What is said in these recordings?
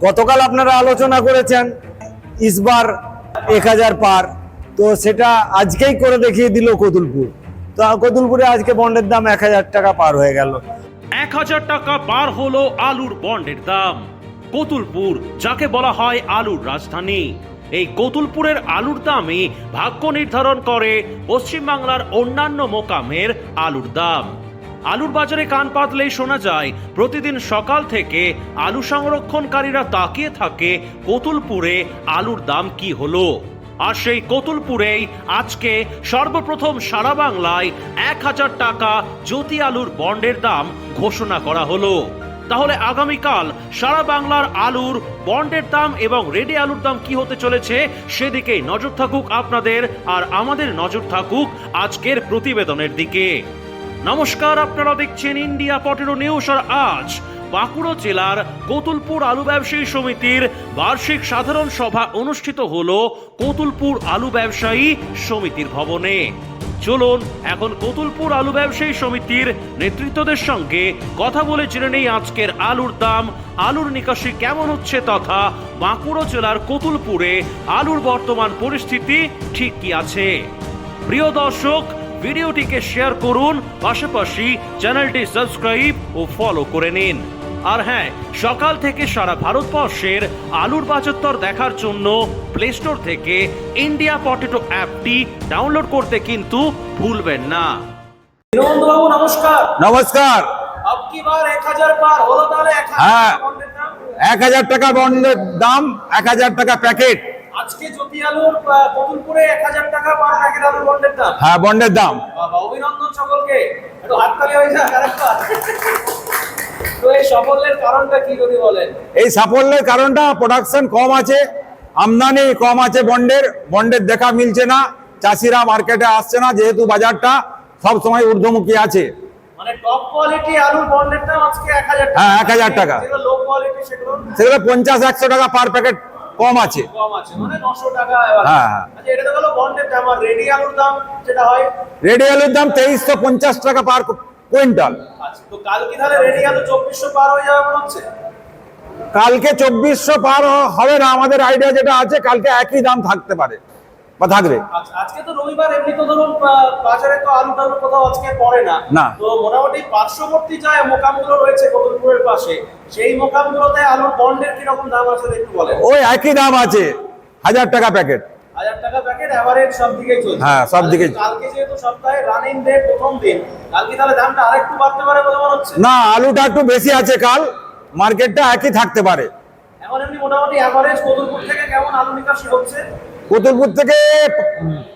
গতকাল আপনারা আলোচনা করেছেন ইসবার 1000 পার, তো সেটা আজকেই করে দেখিয়ে দিল কতুলপুর। তো কতুলপুরে আজকে বন্ডের দাম 1000 টাকা পার হয়ে গেল। 1000 টাকা পার হলো আলুর বন্ডের দাম। কতুলপুর, যাকে বলা হয় আলুর রাজধানী, এই কতুলপুরের আলুর দামই ভাগ্য নির্ধারণ করে পশ্চিমবাংলার অন্যান্য মোকামের আলুর দাম। আলুর বাজারে কান পাতলেই শোনা যায় প্রতিদিন সকাল থেকে আলু সংরক্ষণকারীরা তাকিয়ে থাকে কতুলপুরে আলুর দাম কি হলো। আর সেই কতুলপুরেই আজকে সর্বপ্রথম সারা বাংলায় 1000 টাকা জ্যোতি আলুর বন্ডের দাম ঘোষণা করা হলো। তাহলে আগামীকাল সারা বাংলার আলুর বন্ডের দাম এবং রেডি আলুর দাম কি হতে চলেছে সেদিকেই নজর থাকুক আপনাদের, আর আমাদের নজর থাকুক আজকের প্রতিবেদনের দিকে। নমস্কার, আপনারা দেখছেন ইন্ডিয়া পটেটো নিউজ। আর আজ বাঁকুড়া জেলার কতুলপুর আলু ব্যবসায়ী সমিতির বার্ষিক সাধারণ সভা অনুষ্ঠিত হলো কতুলপুর আলু ব্যবসায়ী সমিতির ভবনে। চলুন এখন কতুলপুর আলু ব্যবসায়ী সমিতির নেতৃত্বদের সঙ্গে কথা বলে জেনে নেই আজকের আলুর দাম, আলুর নিকাশি কেমন হচ্ছে, তথা বাঁকুড়া জেলার কতুলপুরে আলুর বর্তমান পরিস্থিতি ঠিক কি আছে। প্রিয় দর্শক, ভিডিওটিকে শেয়ার করুন, পাশাপাশি চ্যানেলটি সাবস্ক্রাইব ও ফলো করে নিন। আর হ্যাঁ, সকাল থেকে সারা ভারতবর্ষের আলুর বাজারদর দেখার জন্য প্লে স্টোর থেকে ইন্ডিয়া পটেটো অ্যাপটি ডাউনলোড করতে কিন্তু ভুলবেন না। দীনবন্ধুবাবু নমস্কার। নমস্কার। আপকি বার 1000 পার হলো, তাহলে 1000 হ্যাঁ, বন্ডের দাম 1000 টাকা বন্ডের দাম, 1000 টাকা প্যাকেট। আজকে জ্যোতি আলুর কতুলপুরে 1000 টাকা পার প্যাকেট আলুর বন্ডের দাম। হ্যাঁ, বন্ডের দাম। বাবা, অভিনন্দন সকলকে, একটু হাততালি হয়ে যাক আরেকবার। তো এই সাফল্যের কারণটা কি যদি বলেন? এই সাফল্যের কারণটা প্রোডাকশন কম আছে, আমদানি কম আছে, বন্ডের দেখা মিলছে না, চাষিরা মার্কেটে আসছে না, যেহেতু বাজারটা সব সময় ঊর্ধ্বমুখী আছে। মানে টপ কোয়ালিটি আলুর বন্ডের দাম আজকে 1000 টাকা। হ্যাঁ, 1000 টাকা। যেগুলো লো কোয়ালিটি সেগুলো 50-100 টাকা পার প্যাকেট কম আছে। কম আছে, মানে 900 টাকা এবার। হ্যাঁ। আচ্ছা, এটা তো হলো বন্ডের দাম। আর রেডি আলুর দাম যেটা হয়, রেডি আলুর দাম 2350 টাকা পার কুইন্টাল। আচ্ছা, তো কাল কি তাহলে রেডি আলু 2400 পার হয়ে যাবে মনে হচ্ছে? কালকে 2400 পার হবে না, আমাদের আইডিয়া যেটা আছে কালকে একই দাম থাকতে পারে বা থাকবে। আচ্ছা, আজকে তো রবিবার, এমনি তো ধরুন বাজারে তো আলু টালু কোথাও আজকে পড়ে না। না। তো মোটামুটি পার্শ্ববর্তী যায় মোকামগুলো রয়েছে কতুলপুরের পাশে, সেই মোকামগুলোতে আলুর বন্ডের কিরকম দাম আছে একটু বলেন। ওই একই দাম আছে, 1000 টাকা প্যাকেট। 1000 টাকা প্যাকেট, এভারেজ সব দিকেই চলছে। হ্যাঁ, সব দিকে। কালকে যেহেতু সপ্তাহে রানিং ডে প্রথম দিন, কালকে তাহলে দামটা আরেকটু বাড়তে পারে বলে মনে হচ্ছে। না, আলুটা একটু বেশি আছে কাল, মার্কেটটা একই থাকতে পারে। এখন এমনি মোটামুটি এভারেজ কতুলপুর থেকে কেমন আলু নিকাশি হচ্ছে? কতুলপুর থেকে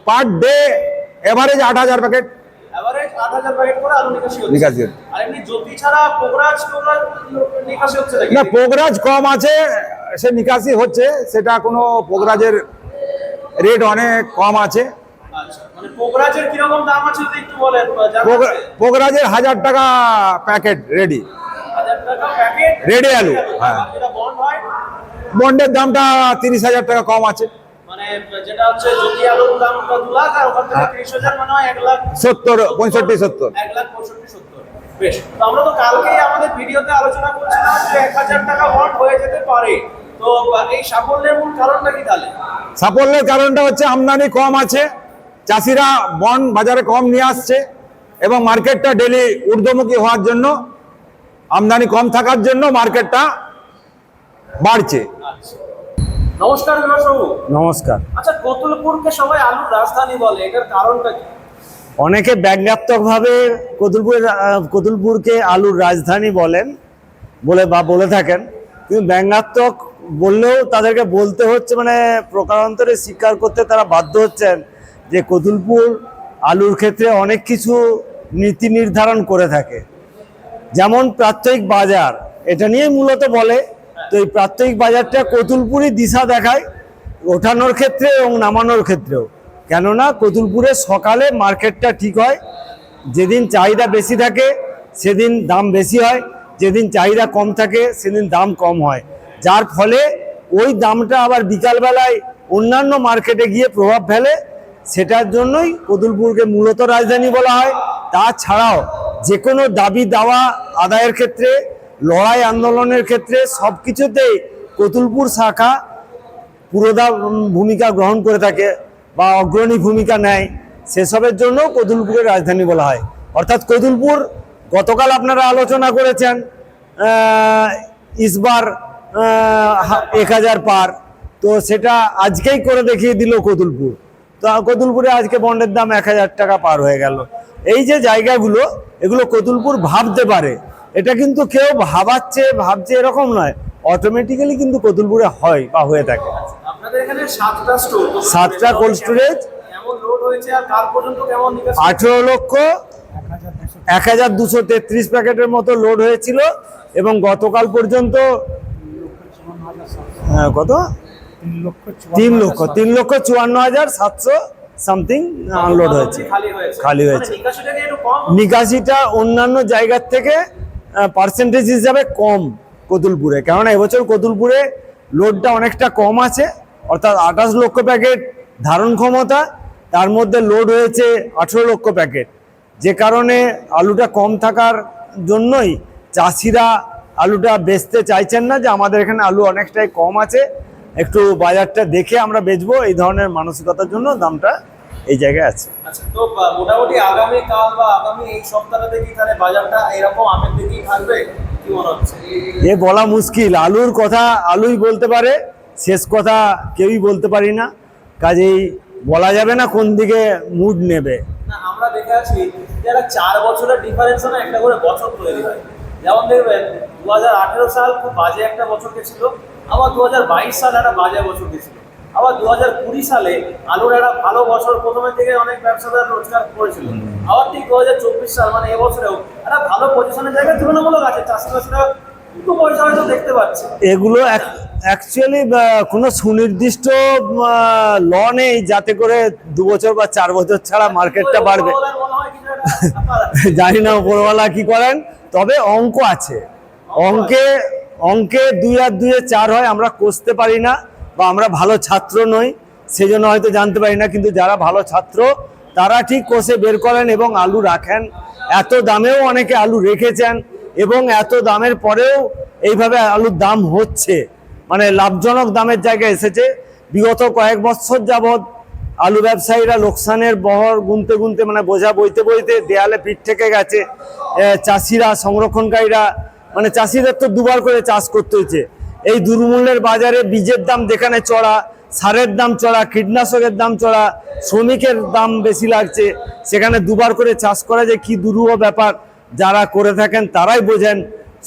per day average 8000 packet average 8000 packet করে আলু নিকাশি হচ্ছে। নিকাশি। আর এমনি জ্যোতি ছাড়া পোগরাজ নিকাশি হচ্ছে নাকি? না, পোগরাজ কম আছে, সে নিকাশি হচ্ছে, সেটা কোনো পোগরাজের রেট অনেক কম আছে। আচ্ছা, মানে পোগরাজের কিরকম দাম আছে যদি একটু বলেন। জানা আছে? পোগরাজের 1000 টাকা প্যাকেট রেডি। 1000 টাকা প্যাকেট রেডি আলু। হ্যাঁ, যেটা বন্ড হয়, বন্ডের দামটা 30,000 টাকা কম আছে। মানে যেটা হচ্ছে জ্যোতি আলুর দামটা 2 লাখ, আর ওখান থেকে 30,000 মানে হয় 70, 65, 70। 1,65,70। বেশ, তো আমরা তো কালকেই আমাদের ভিডিওতে আলোচনা করছিলাম যে 1000 টাকা বন্ড হয়ে যেতে পারে। তো এই সাফল্যের মূল কারণটা কি তাহলে? সাফল্যের কারণটা হচ্ছে আমদানি কম আছে, চাষিরা বন্ড বাজারে কম নিয়ে আসছে, এবং মার্কেটটা ডেলি ঊর্ধ্বমুখী হওয়ার জন্য, আমদানি কম থাকার জন্য মার্কেটটা বাড়ছে। আচ্ছা, নমস্কার বিভাসবাবু। নমস্কার। আচ্ছা, কতুলপুরকে সবাই আলুর রাজধানী বলে, এটার কারণটা কি? অনেকে ব্যঙ্গাত্মকভাবে কতুলপুরকে আলুর রাজধানী বলে থাকেন, কিন্তু ব্যঙ্গাত্মক বললেও তাদেরকে বলতে হচ্ছে, মানে প্রকারান্তরে স্বীকার করতে তারা বাধ্য হচ্ছেন যে কতুলপুর আলুর ক্ষেত্রে অনেক কিছু নীতি নির্ধারণ করে থাকে। যেমন প্রাত্যহিক বাজার, এটা নিয়ে মূলত বলে। তো এই প্রাত্যহিক বাজারটা কতুলপুরই দিশা দেখায়, ওঠানোর ক্ষেত্রে এবং নামানোর ক্ষেত্রেও। কেননা কতুলপুরে সকালে মার্কেটটা ঠিক হয়, যেদিন চাহিদা বেশি থাকে সেদিন দাম বেশি হয়, যেদিন চাহিদা কম থাকে সেদিন দাম কম হয়, যার ফলে ওই দামটা আবার বিকালবেলায় অন্যান্য মার্কেটে গিয়ে প্রভাব ফেলে। সেটার জন্যই কতুলপুরকে মূলত রাজধানী বলা হয়। তাছাড়াও যে কোনো দাবি দাওয়া আদায়ের ক্ষেত্রে, লড়াই আন্দোলনের ক্ষেত্রে সব কিছুতেই কতুলপুর শাখা পুরোদা ভূমিকা গ্রহণ করে থাকে বা অগ্রণী ভূমিকা নেয়, সেসবের জন্য কতুলপুরের রাজধানী বলা হয়। অর্থাৎ কতুলপুর গতকাল আপনারা আলোচনা করেছেন ইসবার 1000 পার, তো সেটা আজকেই করে দেখিয়ে দিল কতুলপুর। তো কতুলপুরে আজকে বন্ডের দাম 1000 টাকা পার হয়ে গেল। এই যে জায়গাগুলো, এগুলো কতুলপুর ভাবতে পারে, এটা কিন্তু কেউ ভাবছে এরকম নয়, অটোমেটিক্যালি কিন্তু কতুলপুরে হয় বা হয়ে থাকে। আপনাদের এখানে 7টা স্টোর, 7টা কোল্ড স্টোরেজ, কেমন লোড হয়েছে আর কাল পর্যন্ত কেমন নিকাশ? 18,1233 প্যাকেটের মতো লোড হয়েছিল এবং গতকাল পর্যন্ত কত 3,54,700 সামথিং আনলোড হয়েছে, খালি হয়েছে। নিকাশিটা কি একটু কম? নিকাশিটা অন্যান্য জায়গার থেকে পার্সেন্টেজ হিসাবে কম কতুলপুরে, কেননা এবছর কতুলপুরে লোডটা অনেকটা কম আছে, অর্থাৎ 28 লক্ষ প্যাকেট ধারণ ক্ষমতা, তার মধ্যে লোড হয়েছে 18 লক্ষ প্যাকেট। যে কারণে আলুটা কম থাকার জন্যই চাষিরা আলুটা বেচতে চাইছেন না, যে আমাদের এখানে আলু অনেকটাই কম আছে, একটু বাজারটা দেখে আমরা বেচবো, এই ধরনের মানসিকতার জন্য দামটা এই জায়গায় আছে। আচ্ছা, তো মোটামুটি আগামী কাল বা আগামী এই সপ্তাহটাতে কি তাহলে বাজারটা এরকম আমের দিকেই থাকবে, কি মনে হচ্ছে? এ বলা মুশকিল, আলুর কথা আলুই বলতে পারে, শেষ কথা কেউই বলতে পারি না, কাজেই বলা যাবে না কোন দিকে মুড নেবে। না, আমরা দেখে আছি যারা 4 বছরের ডিফারেন্স না একটা করে বছর তৈরি হয়। যেমন দেখবেন 2018 সাল খুব বাজে একটা বছর গেছিল, আবার 2022 সাল একটা বাজে বছর গেছিল, আবার 2020 সালে আলুর একটা ভালো বছর, প্রথমের দিকে অনেক ব্যবসাদার রোজগার করেছিল, আবার ঠিক 2024 সাল মানে এবছরেও একটা ভালো পজিশনের জায়গায় তুলনামূলক আছে, চাষিবাসীরা একটু পয়সা হয়তো দেখতে পাচ্ছে। এগুলো অ্যাকচুয়ালি কোনো সুনির্দিষ্ট ল নেই যাতে করে 2 বছর বা 4 বছর ছাড়া মার্কেটটা বাড়বে। জানি না উপরওয়ালা কি করেন, তবে অঙ্ক আছে, অঙ্কে 2 আর 2 4 হয়, আমরা কষতে পারি না বা আমরা ভালো ছাত্র নই, সেই জন্য হয়তো জানতে পারি না, কিন্তু যারা ভালো ছাত্র তারা ঠিক কষে বের করেন এবং আলু রাখেন। এত দামেও অনেকে আলু রেখেছেন এবং এত দামের পরেও এইভাবে আলুর দাম হচ্ছে, মানে লাভজনক দামের জায়গায় এসেছে। বিগত কয়েক বছর যাবৎ আলু ব্যবসায়ীরা লোকসানের বহর গুনতে গুনতে, মানে বোঝা বইতে বইতে দেয়ালে পিঠ থেকে গেছে। চাষিরা, সংরক্ষণকারীরা, মানে চাষিদের তো দুবার করে চাষ করতে হয়েছে। এই দুর্মূল্যের বাজারে বীজের দাম যেখানে চড়া, সারের দাম চড়া, কীটনাশকের দাম চড়া, শ্রমিকের দাম বেশি লাগছে, সেখানে দুবার করে চাষ করা যে কি দুরূহ ব্যাপার, যারা করে থাকেন তারাই বোঝেন।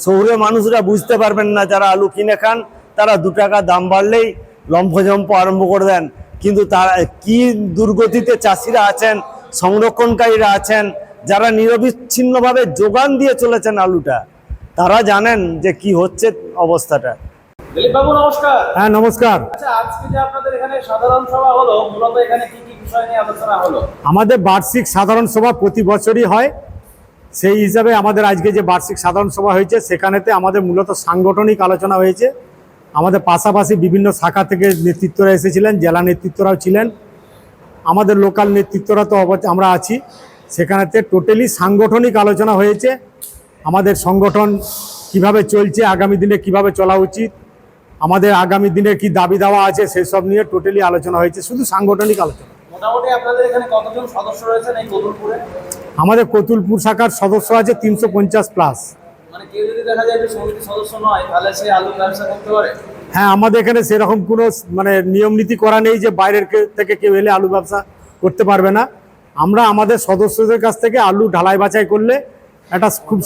শহুরে মানুষরা বুঝতে পারবেন না, যারা আলু কিনে খান তারা 2 টাকা দাম বাড়লেই লম্ফজম্প আরম্ভ করে দেন। কিন্তু তারা কি দুর্গতিতে চাষিরা আছেন, সংরক্ষণকারীরা আছেন, যারা নিরবিচ্ছিন্নভাবে যোগান দিয়ে চলেছেন আলুটা, তারা জানেন যে কি হচ্ছে অবস্থাটা। দিলীপ বাবু নমস্কার। হ্যাঁ নমস্কার। আচ্ছা, আজকে যে আপনাদের এখানে সাধারণ সভা হলো, মূলত এখানে কি কি বিষয় নিয়ে আলোচনা হলো? আমাদের বার্ষিক সাধারণ সভা প্রতি বছরই হয়, সেই হিসাবে আমাদের আজকে যে বার্ষিক সাধারণ সভা হয়েছে সেখানেতে আমাদের মূলত সাংগঠনিক আলোচনা হয়েছে। আমাদের পাশাপাশি বিভিন্ন শাখা থেকে নেতৃত্বরা এসেছিলেন, জেলা নেতৃত্বরাও ছিলেন, আমাদের লোকাল নেতৃত্বরা তো আমরা আছি। সেখানেতে টোটালি সাংগঠনিক আলোচনা হয়েছে, আমাদের সংগঠন কিভাবে চলছে, আগামী দিনে কিভাবে চলা উচিত, আমাদের আগামী দিনে কি দাবি দাওয়া আছে, সেসব নিয়ে টোটালি আলোচনা হয়েছে, শুধু সাংগঠনিক আলোচনা। মোটামুটি আপনাদের এখানে কতজন সদস্য রয়েছেন এই কতুলপুরে? আমাদের কতুলপুর শাখার সদস্য আছে 350+। মানে কেউ যদি দেখা যায় যে সমিতির সদস্য নয়, তাহলে সে আলু ব্যবসা করতে পারে? হ্যাঁ, আমাদের এখানে সেরকম কোনো মানে নিয়ম নীতি করা নেই যে বাইরের থেকে কেউ এলে আলু ব্যবসা করতে পারবে না। আমরা আমাদের সদস্যদের কাছ থেকে আলু ঢালাই বাছাই করলে একটা খুব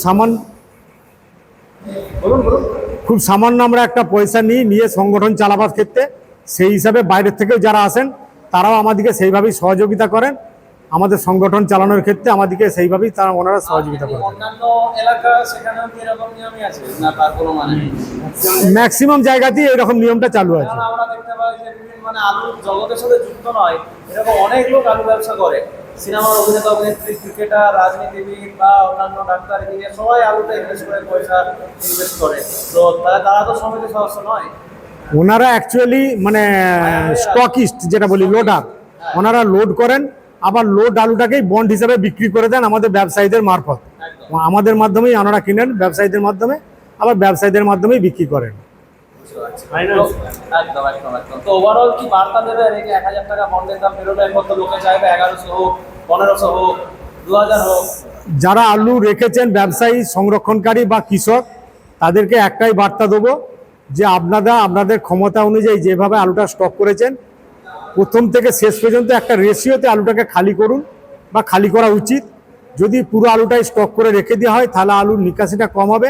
সামান্য আমরা একটা পয়সা নিয়ে সংগঠন চালাবার ক্ষেত্রে, সেই হিসাবে বাইরের থেকেও যারা আসেন তারাও আমাদেরকে সেইভাবেই সহযোগিতা করেন। আমাদের সংগঠন চালানোর ক্ষেত্রে আমাদেরকে সেইভাবেই ওনারা সহযোগিতা করেন। অন্যান্য এলাকা সেখানেও কি এরকম নিয়মই আছে না, তার কোনো মানে? ম্যাক্সিমাম জায়গাতেই এরকম নিয়মটা চালু আছে। আমরা দেখতে পাই যে বিভিন্ন মানে আলুর জগতের সাথে যুক্ত নয় এরকম অনেক লোক আলু ব্যবসা করে। সিনেমার অভিনেতা, অভিনেত্রী, ক্রিকেটার, রাজনীতিবিদ বা অন্যান্য ডাক্তার, ইঞ্জিনিয়ার সবাই আলুতে ইনভেস্ট করে, পয়সা ইনভেস্ট করে। তো তারা তো সমিতির সদস্য নয়। ওনারা অ্যাকচুয়ালি মানে স্টকিস্ট যেটা বলি, লোডার। ওনারা লোড করেন, আবার লোড আলুটাকেই বন্ড হিসাবে বিক্রি করে দেন আমাদের ব্যবসায়ীদের মারফত। আমাদের মাধ্যমেই ওনারা কিনেন ব্যবসায়ীদের মাধ্যমে, আবার ব্যবসায়ীদের মাধ্যমেই বিক্রি করেন। বুঝতে পারছি। একদম একদম একদম। তো ওভারঅল কি বার্তা দেবে এই যে 1,000 টাকা বন্ডের দাম বেরোলে কত লোকে চাইবে 1100 হোক 1500 হোক 2000 হোক? যারা আলু রেখেছেন ব্যবসায়ী, সংরক্ষণকারী বা কৃষক, তাদেরকে একটাই বার্তা দেবো যে আপনাদের ক্ষমতা অনুযায়ী যেভাবে আলুটা স্টক করেছেন, প্রথম থেকে শেষ পর্যন্ত একটা রেশিওতে আলুটাকে খালি করুন বা খালি করা উচিত। যদি পুরো আলুটাই স্টক করে রেখে দেওয়া হয় তাহলে আলুর নিকাশিটা কম হবে,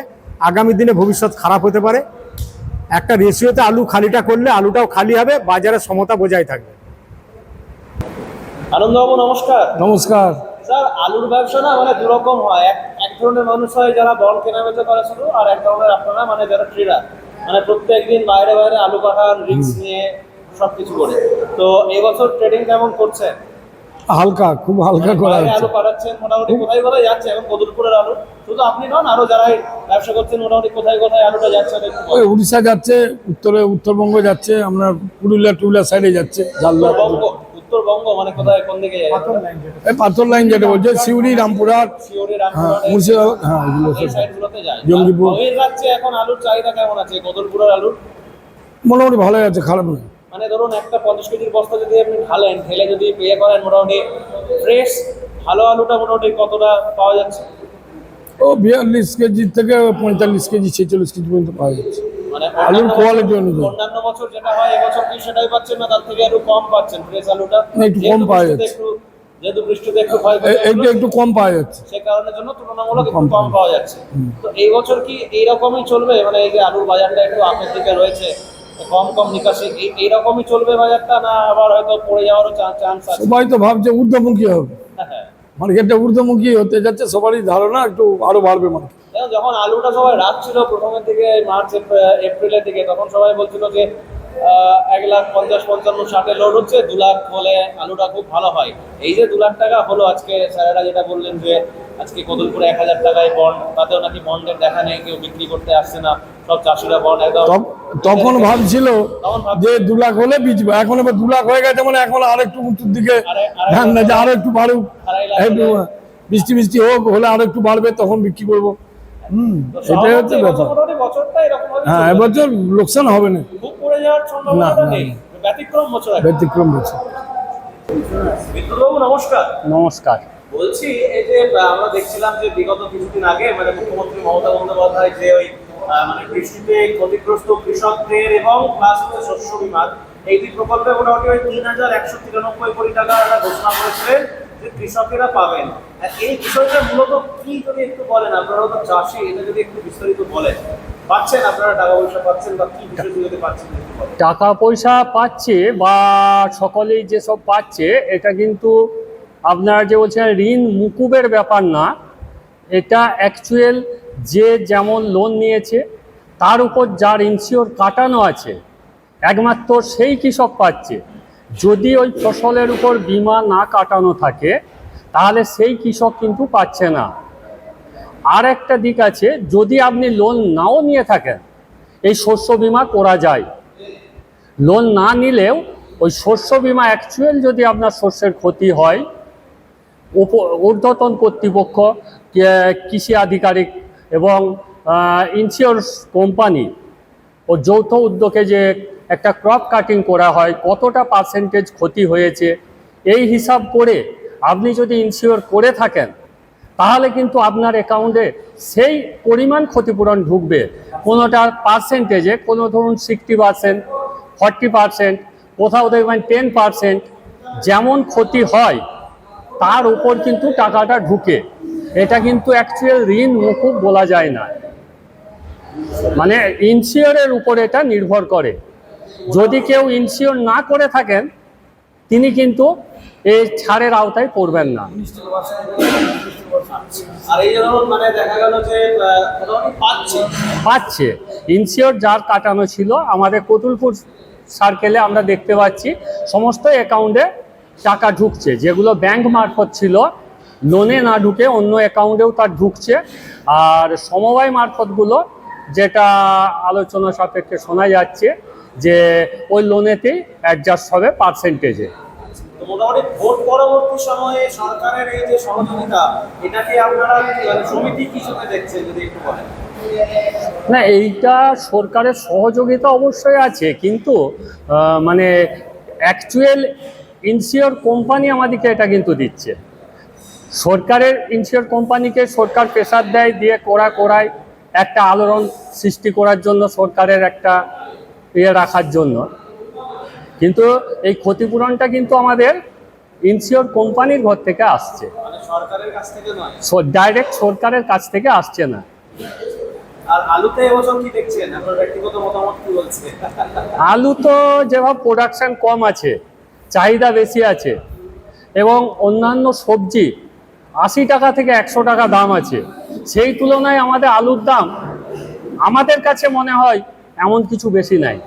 আগামী দিনে ভবিষ্যৎ খারাপ হতে পারে। একটা রেশিওতে আলু খালিটা করলে আলুটাও খালি হবে, বাজারে সমতা বজায় থাকবে। আনন্দবাবু নমস্কার। নমস্কার। স্যার, আলুর ব্যবসা না মানে দুরকম হয়। এক ধরনের মানুষ হয় যারা বন্ড কেনা বেচা করে শুধু, আর এক ধরনের আপনারা মানে যারা ট্রেডার, মানে প্রত্যেকদিন বাইরে বাইরে আলু কাটার রিস্ক নিয়ে সবকিছু করে। তো এই বছর ট্রেডিং কেমন করছেন? হালকা, খুব হালকা করা বাইরে হচ্ছে। আলু কাটাচ্ছেন মোটামুটি কোথায় কোথায় যাচ্ছে এখন কদুরপুরের আলু? শুধু আপনি নন, আরো যারাই ব্যবসা করছেন মোটামুটি কোথায় কোথায় আলুটা যাচ্ছে একটু বলুন। ওই উড়িষ্যা যাচ্ছে, উত্তরবঙ্গ যাচ্ছে, আপনার পুরুলিয়া সাইডে যাচ্ছে, ঝালদা, উত্তরবঙ্গ মানে কোথায়, কোন দিকে যায়? এই পাথর লাইন যেটা বলছে, সিউড়ি, রামপুরহাট, শিওরি, হ্যাঁ, রামপুরহাট, মুর্শিদাবাদ, হ্যাঁ, এগুলো এই সব। সাইডগুলোতে যায়। জঙ্গিপুর। বহির রাজ্যে এখন আলুর চাহিদা কেমন আছে কদুরপুরের আলুর? মোটামুটি ভালোই আছে, খারাপ নয়। মানে ধরুন একটা 50 কেজির বস্তা যদি আপনি ঢেলে যদি বিয়ে করেন, মোটামুটি ফ্রেশ ভালো আলুটা মোটামুটি কতটা পাওয়া যাচ্ছে? ও 42 কেজি থেকে 45 কেজি 46 কেজি পর্যন্ত পাওয়া যাচ্ছে মানে আলুর কোয়ালিটি অনুযায়ী। অন্যান্য বছর যেটা হয় এবছর কি সেটাই পাচ্ছেন না তার থেকে একটু কম পাচ্ছেন ফ্রেশ আলুটা? না, একটু কম পাওয়া যাচ্ছে। যেহেতু বৃষ্টিতে একটু ভয় এইটা একটু কম পাওয়া যাচ্ছে। সে কারণের জন্য তুলনামূলক একটু কম পাওয়া যাচ্ছে। তো এই বছর কি এইরকমই চলবে, মানে এই যে আলুর বাজারটা একটু আপের দিকে রয়েছে, কম কম নিকাশি, এইরকমই চলবে বাজারটা, না আবার হয়তো পড়ে যাওয়ারও চান্স আছে? সবাই তো ভাবছে ঊর্ধ্বমুখী হবে, হ্যাঁ। মার্কেটটা ঊর্ধ্বমুখী হতে যাচ্ছে, সবারই ধারণা একটু আরো বাড়বে মার্কেট। দেখুন, যখন আলুটা সবাই রাখছিল প্রথমের দিকে মার্চ এপ্রিলের দিকে, তখন সবাই বলছিল যে 1,50,55,60 লোড হচ্ছে, 2 লাখ হলে আলুটা খুব ভালো হয়। এই যে 2 লাখ টাকা হলো আজকে, স্যারেরা যেটা বললেন যে আজকে কদুরপুরে 1,000 টাকায় বন্ড, তাতেও নাকি বন্ডের দেখা নেই, কেউ বিক্রি করতে আসছে না, সব চাষিরা বন্ড একদম। তখন ভাবছিল যে 2 লাখ হলে বিচবে, এখন এবার 2 লাখ হয়ে গেছে, মানে এখন আরেকটু উঁচুর দিকে ধ্যান না, যে আরো একটু বাড়ুক, একটু বৃষ্টি হোক, হলে আরো একটু বাড়বে, তখন বিক্রি করবো। এটাই হচ্ছে ব্যাপার। মোটামুটি বছরটা এরকম হ্যাঁ, এবছর লোকসান হবে না, খুব পড়ে যাওয়ার সম্ভাবনা না, নেই, ব্যতিক্রম বছর। ব্যতিক্রম বছর। বিদ্যুৎবাবু নমস্কার। নমস্কার। বলছি, এই যে আমরা দেখছিলাম যে বিগত কিছুদিন আগে মানে মুখ্যমন্ত্রী মমতা বন্দ্যোপাধ্যায় যে ওই মানে বৃষ্টিতে ক্ষতিগ্রস্ত কৃষকদের এবং প্লাস শস্য বীমার এই দুই প্রকল্পে মোটামুটি ওই 3,193 কোটি টাকা একটা ঘোষণা করেছিলেন যে কৃষকেরা পাবেন। এই বিষয়টা মূলত কি যদি একটু বলেন, আপনারা তো চাষি, এটা যদি একটু বিস্তারিত বলেন, পাচ্ছেন আপনারা টাকা পয়সা পাচ্ছেন বা কি বিষয় যদি পাচ্ছেন একটু বলেন। টাকা পয়সা পাচ্ছে বা সকলেই যেসব পাচ্ছে, এটা কিন্তু আপনারা যে বলছেন ঋণ মুকুবের ব্যাপার না, এটা অ্যাকচুয়াল যে যেমন লোন নিয়েছে তার উপর যার ইন্স্যুর কাটানো আছে একমাত্র সেই কৃষক পাচ্ছে। যদি ওই ফসলের উপর বীমা না কাটানো থাকে তাহলে সেই কৃষক কিন্তু পাচ্ছে না। আর একটা দিক আছে, যদি আপনি লোন নাও নিয়ে থাকেন এই শস্য বীমা করা যায়। লোন না নিলেও ওই শস্য বীমা অ্যাকচুয়াল যদি আপনার শস্যের ক্ষতি হয়, ঊর্ধ্বতন কর্তৃপক্ষ, কৃষি আধিকারিক এবং ইন্স্যুরেন্স কোম্পানি ও যৌথ উদ্যোগে যে একটা ক্রপ কাটিং করা হয়, কতটা পার্সেন্টেজ ক্ষতি হয়েছে এই হিসাব করে আপনি যদি ইন্স্যুর করে থাকেন তাহলে কিন্তু আপনার অ্যাকাউন্টে সেই পরিমাণ ক্ষতিপূরণ ঢুকবে। কোনোটা পার্সেন্টেজে, কোনো ধরুন 60%, 40%, কোথাও দেখবেন 10%, যেমন ক্ষতি হয় তার উপর কিন্তু টাকাটা ঢুকে। এটা কিন্তু অ্যাকচুয়াল ঋণ মুকুব বলা যায় না, মানে ইন্স্যুরের উপর এটা নির্ভর করে। যদি কেউ ইন্স্যুর না করে থাকেন তিনি কিন্তু এই ছাড়ের আওতায় পড়বেন না। আর এই জন্য মানে দেখা গেল যে মোটামুটি পাচ্ছে ইন্স্যুর যার কাটানো ছিল, আমাদের কতুলপুর সার্কেলে আমরা দেখতে পাচ্ছি সমস্ত অ্যাকাউন্টে টাকা ঢুকছে, যেগুলো ব্যাংক মারফত ছিল লোনে না ঢুকে অন্য অ্যাকাউন্টেও তার ঢুকছে। আর সমবায় মারফতগুলো যেটা আলোচনা সাপেক্ষে শোনা যাচ্ছে যে ওই লোনেতেই অ্যাডজাস্ট হবে পার্সেন্টেজে। তো মোটামুটি ভোট পরবর্তী সময়ে সরকারের এই যে সহযোগিতা, এটাকে আপনারা মানে সমিতি কি চোখে দেখছেন যদি একটু বলেন। না, এইটা সরকারের সহযোগিতা অবশ্যই আছে, কিন্তু মানে অ্যাকচুয়াল ইনসিওর কোম্পানি আমাদেরকে এটা কিন্তু দিচ্ছে। সরকারের ইনসিওর কোম্পানিকে সরকার প্রেসার দেয়, দিয়ে করায় একটা আলোড়ন সৃষ্টি করার জন্য, সরকারের একটা রাখার জন্য। কিন্তু এই ক্ষতিপূরণটা কিন্তু আমাদের ইনসিওর কোম্পানির ঘর থেকে আসছে, মানে সরকারের কাছ থেকে নয়, ডাইরেক্ট সরকারের কাছ থেকে আসছে না। আর আলুতে এবছর কি দেখছেন, আপনার ব্যক্তিগত মতামত কি বলছে? আলু তো যেভাবে প্রোডাকশন কম আছে, চাহিদা বেশি আছে, এবং অন্যান্য সবজি 80 টাকা থেকে 100 টাকা দাম আছে, সেই তুলনায় আমাদের আলুর দাম আমাদের কাছে মনে হয় এমন কিছু বেশি নাই।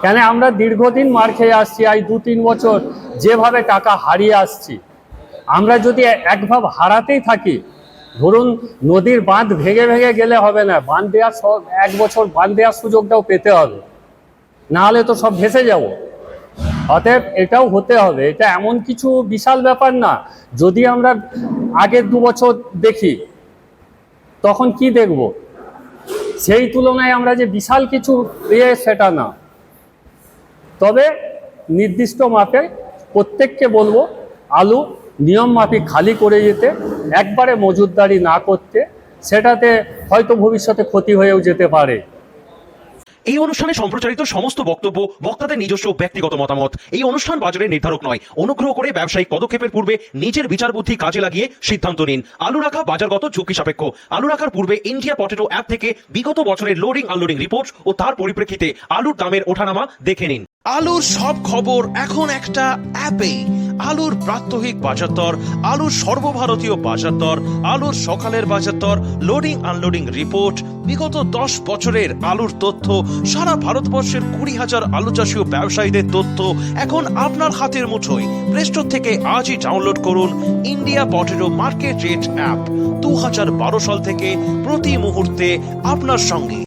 কেন, আমরা দীর্ঘদিন মার খেয়ে আসছি, এই 2-3 বছর যেভাবে টাকা হারিয়ে আসছি, আমরা যদি একভাবে হারাতেই থাকি, ধরুন নদীর বাঁধ ভেঙে ভেঙে গেলে হবে না, বাঁধ দেওয়ার 1 বছর বাঁধ দেওয়ার সুযোগটাও পেতে হবে, নাহলে তো সব ভেসে যাব। অতএব এটাও হতে হবে, এটা এমন কিছু বিশাল ব্যাপার না। যদি আমরা আগের 2 বছর দেখি, তখন কি দেখব, সেই তুলনায় আমরা যে বিশাল কিছু সেটা না। তবে নির্দিষ্ট মাপে প্রত্যেককে বলবো আলু নিয়ম মাফিক খালি করে যেতে, একবারে মজুতদারি না করতে, সেটাতে হয়তো ভবিষ্যতে ক্ষতি হয়েও যেতে পারে। এই অনুষ্ঠানে সম্প্রচারিত সমস্ত বক্তব্য বক্তাদের নিজস্ব ব্যক্তিগত মতামত। এই অনুষ্ঠান বাজারের নির্ধারক নয়। অনুগ্রহ করে ব্যবসায়িক পদক্ষেপের পূর্বে নিজের বিচার বুদ্ধি কাজে লাগিয়ে সিদ্ধান্ত নিন। আলু রাখা বাজারগত ঝুঁকি সাপেক্ষ। আলু রাখার পূর্বে ইন্ডিয়া পটেটো অ্যাপ থেকে বিগত বছরের লোডিং আনলোডিং রিপোর্ট ও তার পরিপ্রেক্ষিতে আলুর দামের ওঠানামা দেখে নিন। আলুর সব খবর এখন একটা অ্যাপেই। আলুর প্রাত্যহিক বাজার দর, আলুর সর্বভারতীয় বাজার দর, আলুর সকালের বাজার দর, লোডিং আনলোডিং রিপোর্ট, বিগত 10 বছরের আলুর তথ্য, সারা ভারতবর্ষের 20,000 আলু চাষী ও ব্যবসায়ীদের তথ্য এখন আপনার হাতের মুঠোয়। প্লে স্টোর থেকে আজই ডাউনলোড করুন India potato market rate app. 2012 সাল থেকে প্রতি মুহূর্তে আপনার সঙ্গে।